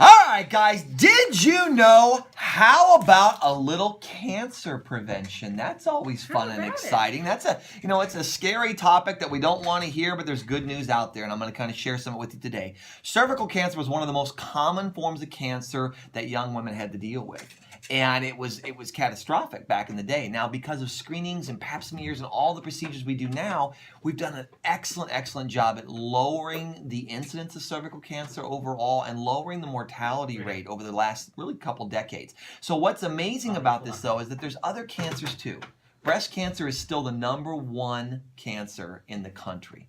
All right, guys, did you know? How about a little cancer prevention? That's always fun and exciting. That's it's a scary topic that we don't want to hear, but there's good news out there, and I'm going to kind of share some with you today. Cervical cancer was one of the most common forms of cancer that young women had to deal with. And it was catastrophic back in the day. Now, because of screenings and pap smears and all the procedures we do now, we've done an excellent job at lowering the incidence of cervical cancer overall and lowering the mortality rate over the last really couple decades. So what's amazing about this, though, is that there's other cancers too. Breast cancer is still the #1 cancer in the country.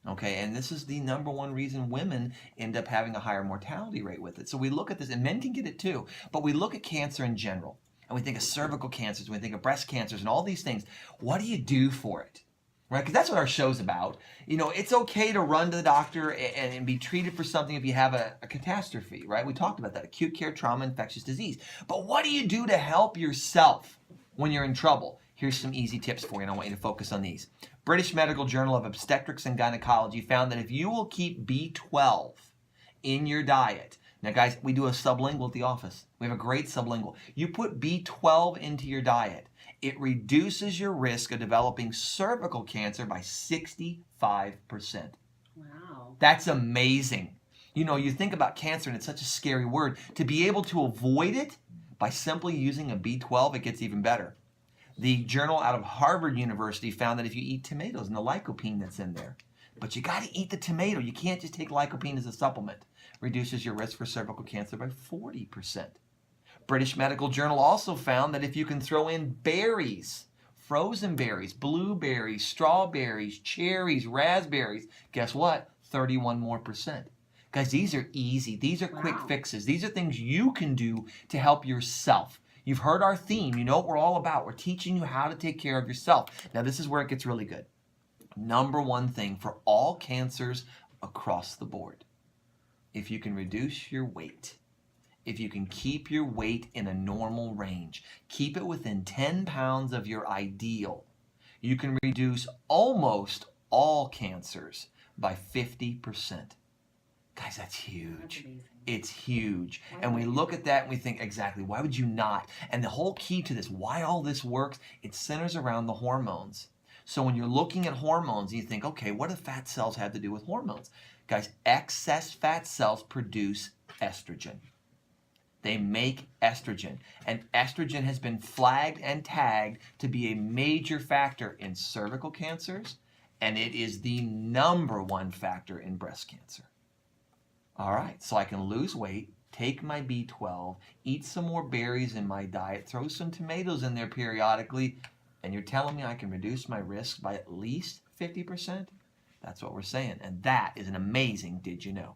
Okay, and this is the #1 reason women end up having a higher mortality rate with it. So we look at this, and men can get it too, but we look at cancer in general, and we think of cervical cancers, we think of breast cancers, and all these things. What do you do for it? Right? Because that's what our show's about. You know, it's okay to run to the doctor and be treated for something if you have a catastrophe, right? We talked about that, acute care, trauma, infectious disease. But what do you do to help yourself when you're in trouble? Here's some easy tips for you, and I want you to focus on these. British Medical Journal of Obstetrics and Gynecology found that if you will keep B12 in your diet, now guys, we do a sublingual at the office. We have a great sublingual. You put B12 into your diet, it reduces your risk of developing cervical cancer by 65%. Wow. That's amazing. You know, you think about cancer and it's such a scary word. To be able to avoid it by simply using a B12, it gets even better. The journal out of Harvard University found that if you eat tomatoes and the lycopene that's in there, but you got to eat the tomato. You can't just take lycopene as a supplement. Reduces your risk for cervical cancer by 40%. British Medical Journal also found that if you can throw in berries, frozen berries, blueberries, strawberries, cherries, raspberries, guess what? 31% more. Guys, these are easy. These are quick fixes. These are things you can do to help yourself. You've heard our theme. You know what we're all about. We're teaching you how to take care of yourself. Now, this is where it gets really good. #1 thing for all cancers across the board. If you can reduce your weight, if you can keep your weight in a normal range, keep it within 10 pounds of your ideal, you can reduce almost all cancers by 50%. Guys, that's huge. It's huge. And we look at that and we think, exactly, why would you not? And the whole key to this, why all this works, it centers around the hormones. So when you're looking at hormones, you think, okay, what do fat cells have to do with hormones? Guys, excess fat cells produce estrogen. They make estrogen. And estrogen has been flagged and tagged to be a major factor in cervical cancers, and it is the #1 factor in breast cancer. All right, so I can lose weight, take my B12, eat some more berries in my diet, throw some tomatoes in there periodically, and you're telling me I can reduce my risk by at least 50%? That's what we're saying, and that is an amazing did you know.